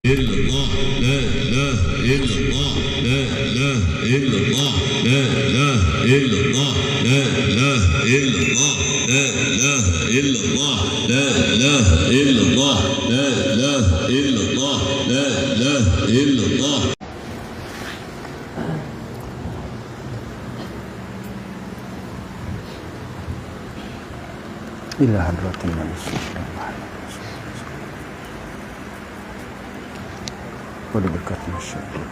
illallah, la ilaha illallah, la ilaha illallah, la ilaha illallah, la ilaha illallah, la ilaha illallah, la ilaha illallah, la ilaha illallah, la ilaha illallah. Ila hadratin Nabi sallallahu alaihi wasallam. Wa dekat masyarakat.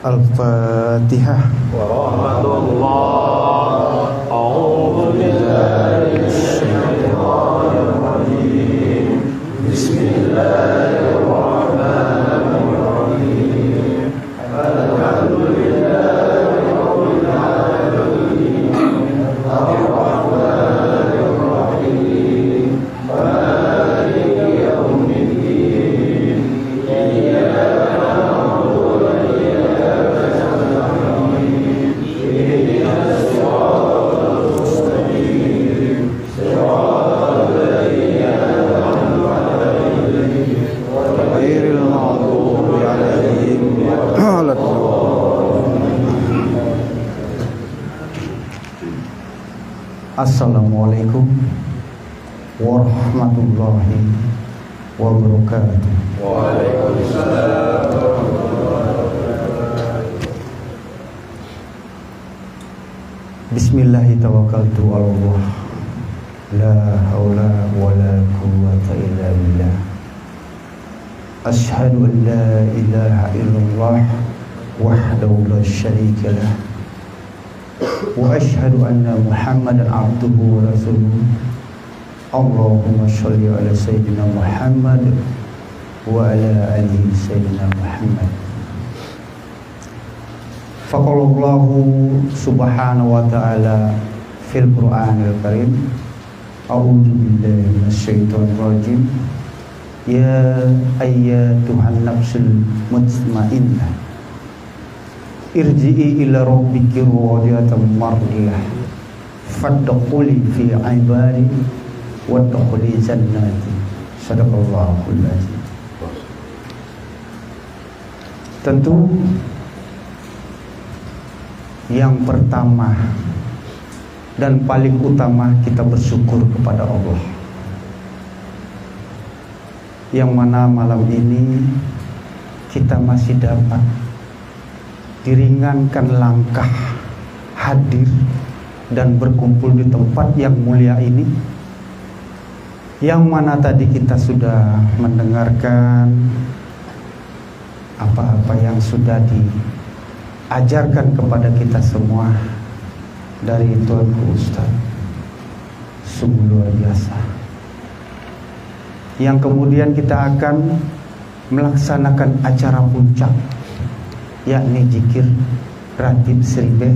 Al-Fatihah. Wa rahmatullah. A'udzu billahi minasyaitonir rajim. Bismillahirrahmanirrahim. Alhamdulillah. Assalamualaikum warahmatullahi wabarakatuh. Waalaikumsalam. Bismillahirrahmanirrahim. Allah la haula wala quwwata illa billah. Asyhadu an la ilaha illallah wahdahu la syarika lah. Wa asyhadu anna Muhammadan abduhu wa rasuluh. Allahumma sholli ala sayyidina Muhammad wa ala alihi sayyidina Muhammad. Faqalallahu subhanahu wa ta'ala fil Qur'anil Karim. A'udzu billahi minasyaitonir rajim. Ya ayyatuhan nafsul mutmainnah, irji'i ila rabbiki radiyatan mardiyah, fadkhuli fi ibadi wadkhuli jannati. Shadaqallahul azim. Tentu yang pertama dan paling utama kita bersyukur kepada Allah, yang mana malam ini kita masih dapat diringankan langkah hadir dan berkumpul di tempat yang mulia ini, yang mana tadi kita sudah mendengarkan apa-apa yang sudah diajarkan kepada kita semua dari Tuanku Ustaz. Sungguh luar biasa. Yang kemudian kita akan melaksanakan acara puncak, yakni zikir ratib seribe,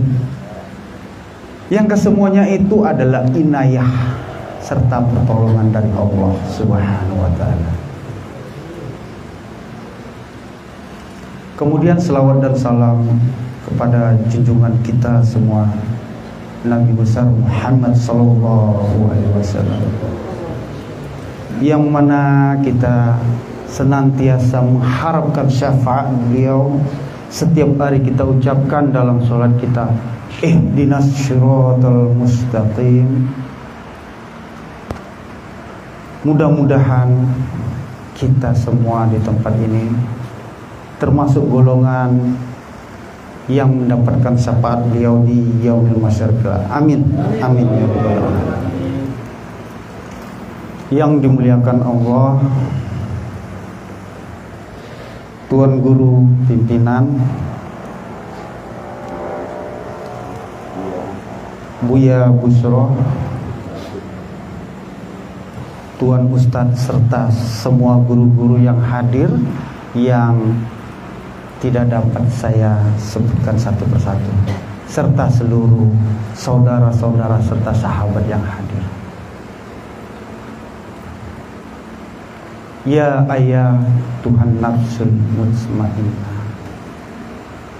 yang kesemuanya itu adalah inayah serta pertolongan dari Allah Subhanahu wa ta'ala. Kemudian selawat dan salam kepada junjungan kita semua, Nabi besar Muhammad sallallahu alaihi wasallam, yang mana kita senantiasa mengharapkan syafaat beliau. Setiap hari kita ucapkan dalam sholat kita, ihdinas syiratal mustaqim. Mudah-mudahan kita semua di tempat ini termasuk golongan yang mendapatkan syafaat beliau di yaumil masyarqa. Amin. Amin ya rabbal alamin. Yang dimuliakan Allah, Tuan Guru Pimpinan Buya Busro, Tuan Ustadz serta semua guru-guru yang hadir, yang tidak dapat saya sebutkan satu persatu, serta seluruh saudara-saudara serta sahabat yang hadir. Ya ayah Tuhan nafsul mutmainnah,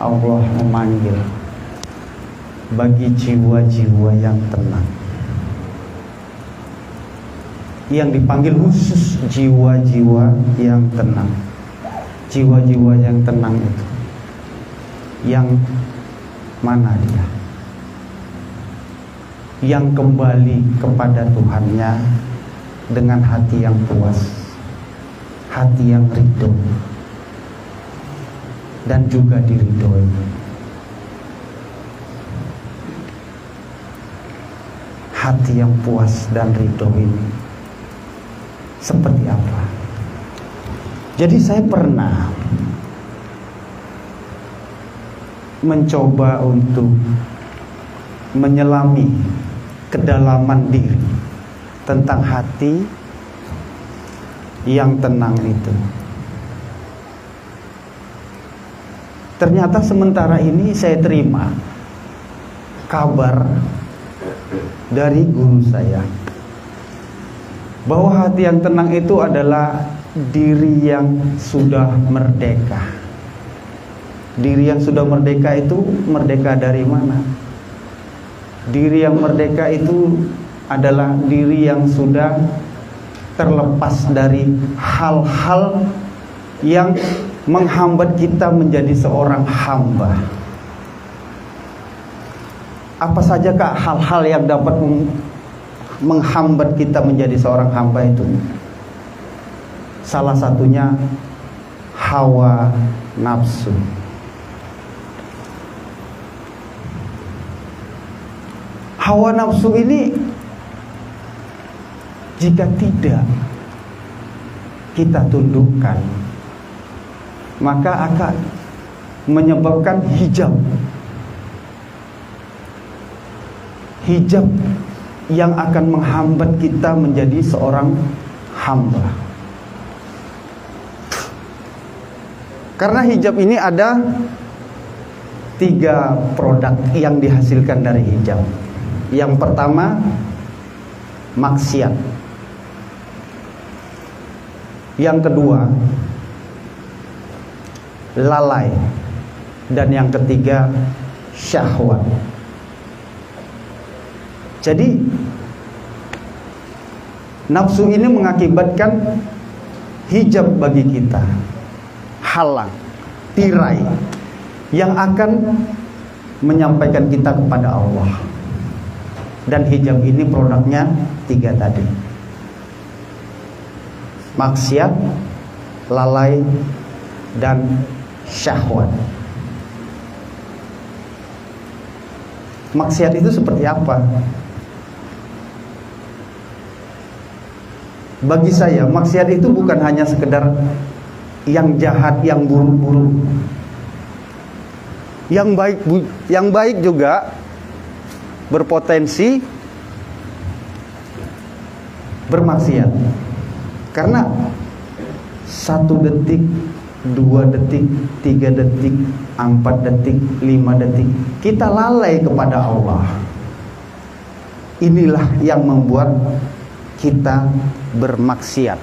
Allah memanggil bagi jiwa-jiwa yang tenang, yang dipanggil khusus jiwa-jiwa yang tenang. Jiwa-jiwa yang tenang itu yang mana dia? Yang kembali kepada Tuhannya dengan hati yang puas, hati yang ridho, dan juga diridhoi. Hati yang puas dan ridho ini seperti apa? Jadi saya pernah mencoba untuk menyelami kedalaman diri tentang hati yang tenang itu. Ternyata sementara ini saya terima kabar dari guru saya bahwa hati yang tenang itu adalah diri yang sudah merdeka. Diri yang sudah merdeka itu merdeka dari mana? Diri yang merdeka itu adalah diri yang sudah terlepas dari hal-hal yang menghambat kita menjadi seorang hamba. Apa saja kah hal-hal yang dapat menghambat kita menjadi seorang hamba itu? Salah satunya hawa nafsu. Hawa nafsu ini jika tidak kita tundukkan, maka akan menyebabkan hijab yang akan menghambat kita menjadi seorang hamba. Karena hijab ini ada 3 produk yang dihasilkan dari hijab. Yang pertama, maksiat. Yang kedua, lalai. Dan yang ketiga, syahwat. Jadi nafsu ini mengakibatkan hijab bagi kita, halang, tirai yang akan menyampaikan kita kepada Allah. Dan hijab ini produknya 3 tadi: maksiat, lalai, dan syahwat. Maksiat itu seperti apa? Bagi saya, maksiat itu bukan hanya sekedar yang jahat, yang buruk-buruk. Yang baik juga berpotensi bermaksiat. Karena 1 detik, 2 detik, 3 detik, 4 detik, 5 detik kita lalai kepada Allah. Inilah yang membuat kita bermaksiat.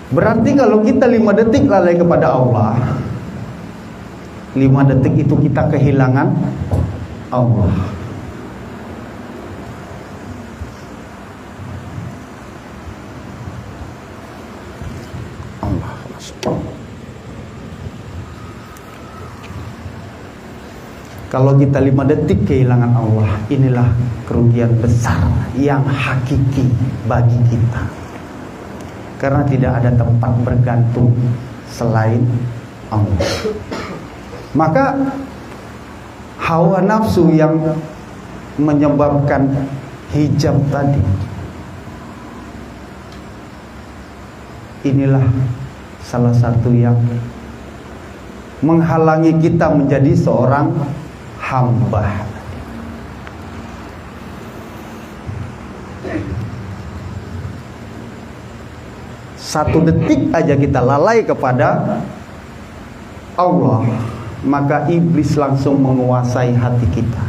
Berarti kalau kita 5 detik lalai kepada Allah, 5 detik itu kita kehilangan Allah. Kalau kita 5 detik kehilangan Allah, inilah kerugian besar yang hakiki bagi kita. Karena tidak ada tempat bergantung selain Allah. Maka hawa nafsu yang menyebabkan hijab tadi, inilah salah satu yang menghalangi kita menjadi seorang hamba. Satu detik aja kita lalai kepada Allah, maka iblis langsung menguasai hati kita.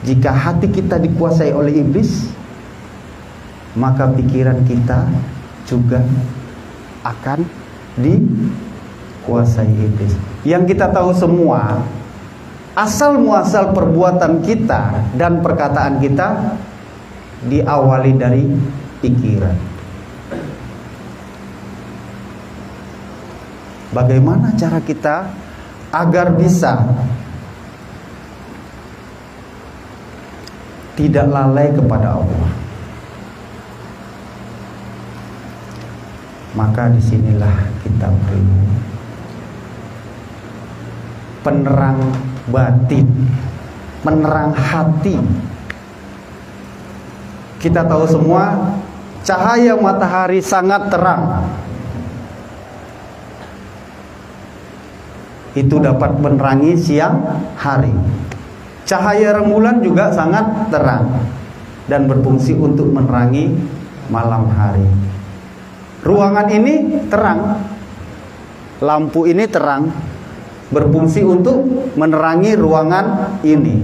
Jika hati kita dikuasai oleh iblis, maka pikiran kita juga akan dikuasai iblis. Yang kita tahu semua, asal muasal perbuatan kita dan perkataan kita diawali dari pikiran. Bagaimana cara kita agar bisa tidak lalai kepada Allah? Maka disinilah kita perlu penerang batin, penerang hati. Kita tahu semua cahaya matahari sangat terang. Itu dapat menerangi siang hari. Cahaya rembulan juga sangat terang dan berfungsi untuk menerangi malam hari. Ruangan ini terang, lampu ini terang, berfungsi untuk menerangi ruangan ini.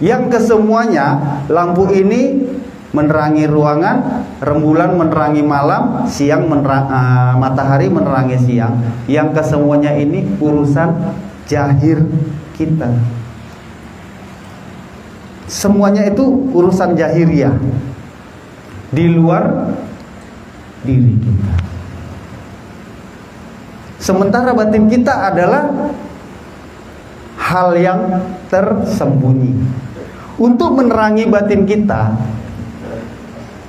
Yang kesemuanya, lampu ini menerangi ruangan, rembulan menerangi malam, siang matahari menerangi siang. Yang kesemuanya ini urusan zahir kita. Semuanya itu urusan zahiriah, di luar diri kita. Sementara batin kita adalah hal yang tersembunyi. Untuk menerangi batin kita,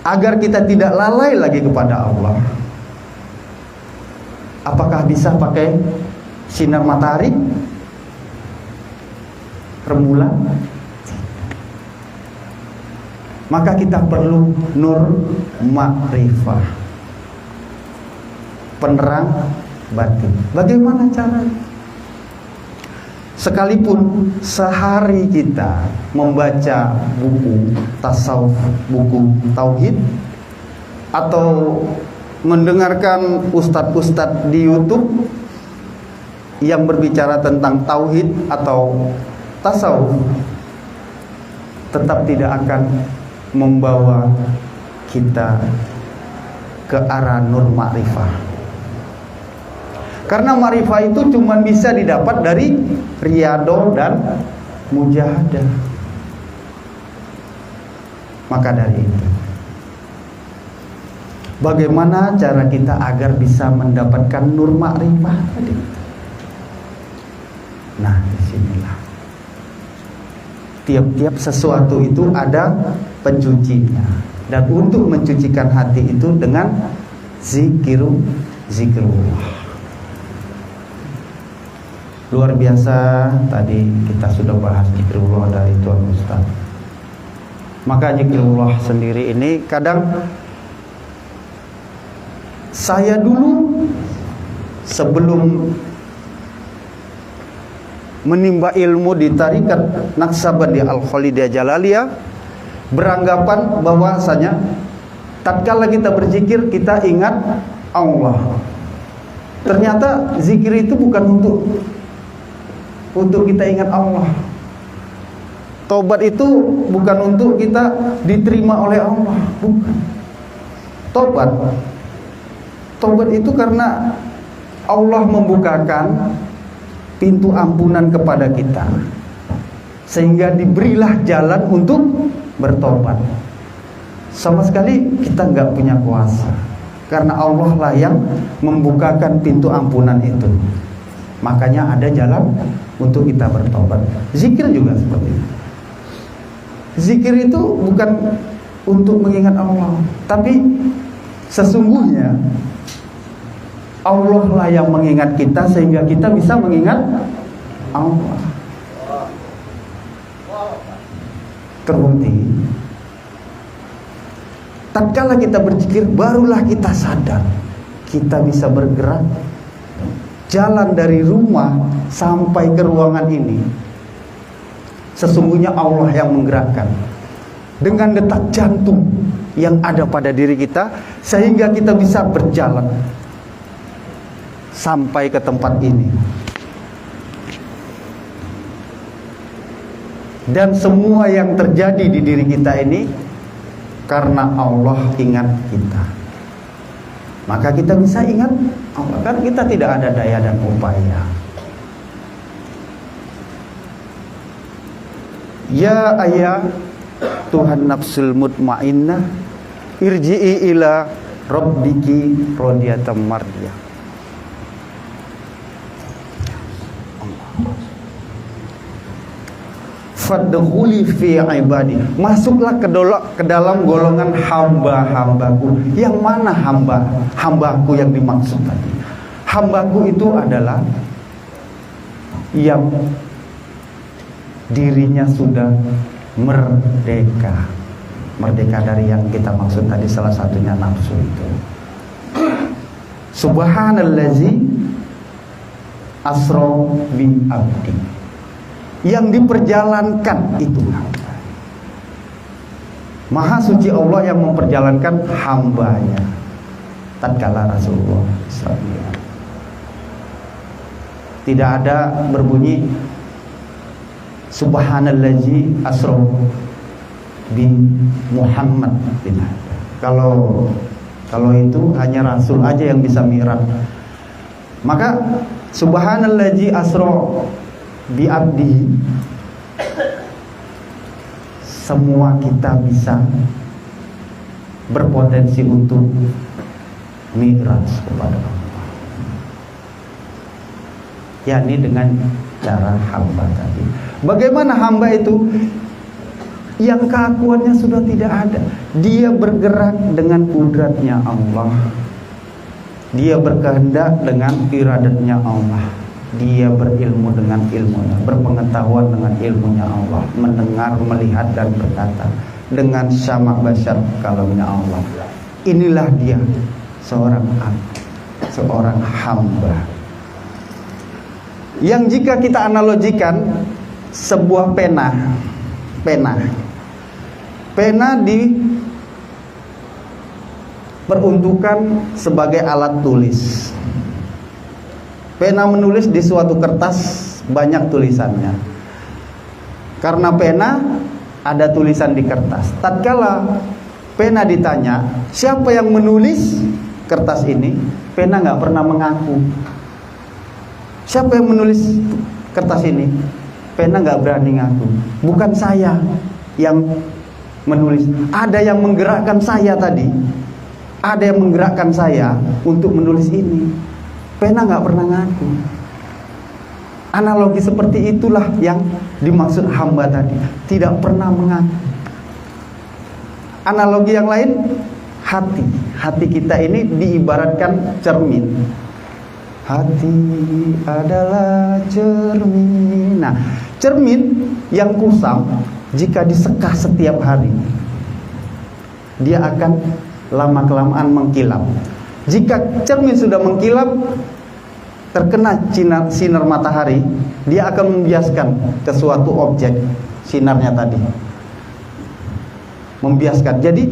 agar kita tidak lalai lagi kepada Allah, apakah bisa pakai sinar matahari, rembulan? Maka kita perlu nur ma'rifah, penerang batin. Bagaimana caranya? Sekalipun sehari kita membaca buku tasawuf, buku tauhid, atau mendengarkan ustadz-ustadz di YouTube yang berbicara tentang tauhid atau tasawuf, tetap tidak akan membawa kita ke arah nur ma'rifah. Karena ma'rifah itu cuma bisa didapat dari riyadhah dan mujahadah. Maka dari itu, bagaimana cara kita agar bisa mendapatkan nur ma'rifah tadi? Nah, disinilah. Tiap-tiap sesuatu itu ada pencucinya. Dan untuk mencucikan hati itu dengan zikrullah. Luar biasa, tadi kita sudah bahas zikrullah dari Tuan Ustaz. Maka zikrullah sendiri ini kadang saya dulu sebelum menimba ilmu di Tarikat Naqsabandiyah Al-Khalidiyah Jalaliyah beranggapan bahwasanya tatkala kita berzikir kita ingat Allah. Ternyata zikir itu bukan untuk kita ingat Allah. Tobat itu bukan untuk kita diterima oleh Allah, bukan. Tobat itu karena Allah membukakan pintu ampunan kepada kita, sehingga diberilah jalan untuk bertobat. Sama sekali kita nggak punya kuasa, karena Allah lah yang membukakan pintu ampunan itu. Makanya ada jalan untuk kita bertobat. Zikir juga seperti itu. Zikir itu bukan untuk mengingat Allah, tapi sesungguhnya Allah lah yang mengingat kita sehingga kita bisa mengingat Allah. Terbukti, tatkala kita berzikir barulah kita sadar kita bisa bergerak. Jalan dari rumah sampai ke ruangan ini sesungguhnya Allah yang menggerakkan dengan detak jantung yang ada pada diri kita, sehingga kita bisa berjalan sampai ke tempat ini. Dan semua yang terjadi di diri kita ini karena Allah ingat kita. Maka kita bisa ingat Allah, kan kita tidak ada daya dan upaya. Ya ayah Tuhan nafsul mutmainnah, irji'i ila rabbiki radiyatan mardiyah. Fadkhuli fi ibadi, masuklah ke dalam golongan hamba-hambaku. Yang mana hambaku yang dimaksud tadi? Hambaku itu adalah yang dirinya sudah merdeka dari yang kita maksud tadi, salah satunya nafsu itu. Subhanallazi asra bi abdi, yang diperjalankan itu hamba. Maha suci Allah yang memperjalankan hambanya tatkala Rasulullah SAW. Tidak ada berbunyi Subhanallazi asra bi Muhammad. Tidak. Kalau itu hanya Rasul aja yang bisa mi'raj. Maka Subhanallazi asra bi abdi, semua kita bisa berpotensi untuk mi'raj kepada Allah, yakni dengan cara hamba tadi. Bagaimana hamba itu? Yang keakuannya sudah tidak ada. Dia bergerak dengan kudratnya Allah, dia berkehendak dengan iradatnya Allah, dia berilmu dengan ilmunya, berpengetahuan dengan ilmunya Allah, mendengar, melihat dan berkata dengan sama basyar kalamnya Allah. Inilah dia seorang hamba. Yang jika kita analogikan sebuah pena diperuntukkan sebagai alat tulis. Pena menulis di suatu kertas banyak tulisannya. Karena pena ada tulisan di kertas. Tatkala pena ditanya, siapa yang menulis kertas ini? Pena nggak pernah mengaku. Siapa yang menulis kertas ini? Pena nggak berani ngaku. Bukan saya yang menulis. Ada yang menggerakkan saya tadi. Ada yang menggerakkan saya untuk menulis ini. Pena nggak pernah ngaku. Analogi seperti itulah yang dimaksud hamba tadi, tidak pernah mengaku. Analogi yang lain, hati kita ini diibaratkan cermin. Hati adalah cermin. Nah, cermin yang kusam jika disekah setiap hari, dia akan lama-kelamaan mengkilap. Jika cermin sudah mengkilap, terkena sinar matahari, dia akan membiaskan ke suatu objek sinarnya tadi. Membiaskan. Jadi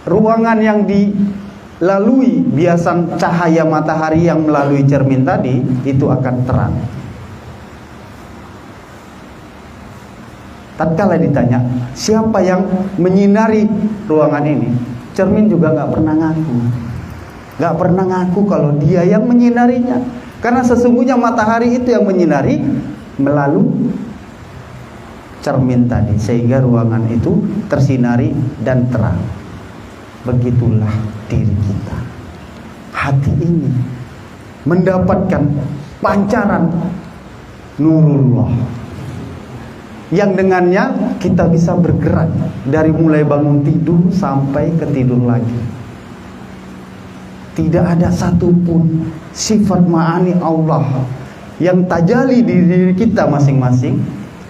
ruangan yang dilalui biasan cahaya matahari yang melalui cermin tadi itu akan terang. Tatkala ditanya, siapa yang menyinari ruangan ini? Cermin juga nggak pernah ngaku. Nggak pernah ngaku kalau dia yang menyinarinya. Karena sesungguhnya matahari itu yang menyinari melalui cermin tadi, sehingga ruangan itu tersinari dan terang. Begitulah diri kita. Hati ini mendapatkan pancaran nurullah, yang dengannya kita bisa bergerak dari mulai bangun tidur sampai ke tidur lagi. Tidak ada satupun sifat ma'ani Allah yang tajali di diri kita masing-masing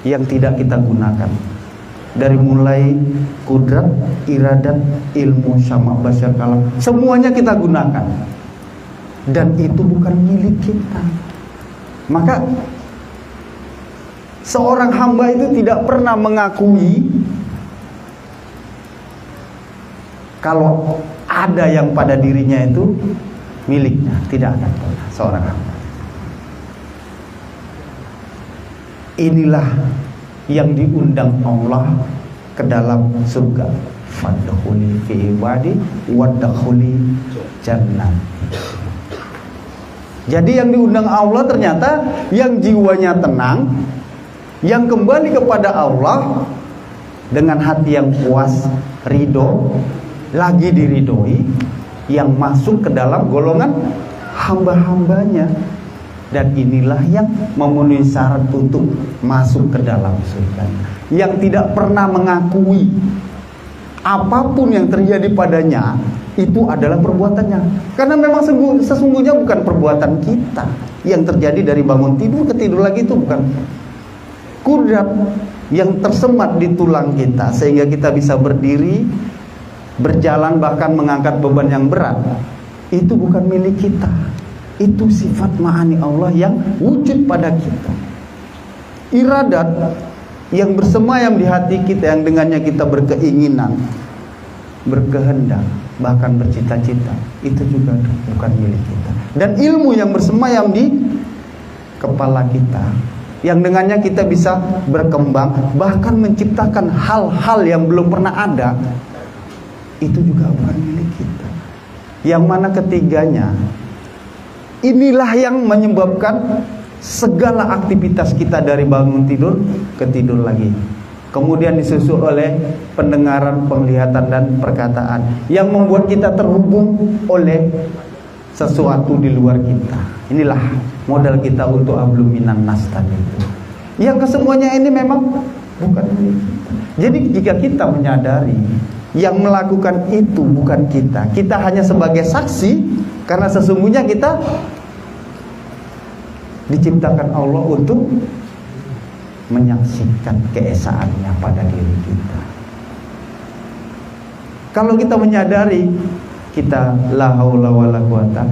yang tidak kita gunakan. Dari mulai kudrat, iradat, ilmu, sama basyar kalam, semuanya kita gunakan. Dan itu bukan milik kita. Maka seorang hamba itu tidak pernah mengakui kalau ada yang pada dirinya itu miliknya. Tidak akan pernah seorang hamba. Inilah yang diundang Allah ke dalam surga. Fadkhuli fi ibadi wadkhuli jannah. Jadi yang diundang Allah ternyata yang jiwanya tenang, yang kembali kepada Allah dengan hati yang puas, ridho, lagi diridhoi, yang masuk ke dalam golongan hamba-hambanya. Dan inilah yang memenuhi syarat untuk masuk ke dalam surga. Yang tidak pernah mengakui apapun yang terjadi padanya itu adalah perbuatannya. Karena memang sesungguhnya bukan perbuatan kita yang terjadi dari bangun tidur ke tidur lagi, itu bukan kudrat yang tersemat di tulang kita sehingga kita bisa berdiri, berjalan, bahkan mengangkat beban yang berat. Itu bukan milik kita. Itu sifat ma'ani Allah yang wujud pada kita. Iradat yang bersemayam di hati kita, yang dengannya kita berkeinginan, berkehendak, bahkan bercita-cita, itu juga bukan milik kita. Dan ilmu yang bersemayam di kepala kita, yang dengannya kita bisa berkembang, bahkan menciptakan hal-hal yang belum pernah ada, itu juga bukan milik kita. Yang mana ketiganya, inilah yang menyebabkan segala aktivitas kita dari bangun tidur ke tidur lagi. Kemudian disusul oleh pendengaran, penglihatan, dan perkataan yang membuat kita terhubung oleh sesuatu di luar kita. Inilah modal kita untuk hablum minan nas tadi itu. Yang kesemuanya ini memang bukan milik kita. Jadi jika kita menyadari yang melakukan itu bukan kita, kita hanya sebagai saksi, karena sesungguhnya kita diciptakan Allah untuk menyaksikan keesaannya pada diri kita. Kalau kita menyadari kita la haula wala quwata,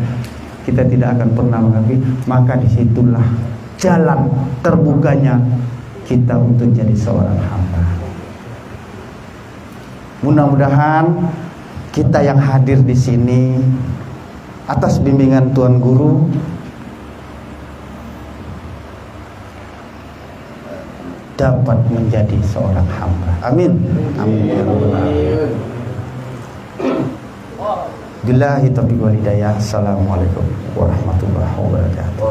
kita tidak akan pernah mengakui, maka disitulah jalan terbukanya kita untuk jadi seorang hamba. Mudah-mudahan kita yang hadir di sini atas bimbingan Tuan Guru dapat menjadi seorang hamba. Amin. Amin. Billahi taufiq wal hidayah. Assalamualaikum warahmatullahi wabarakatuh.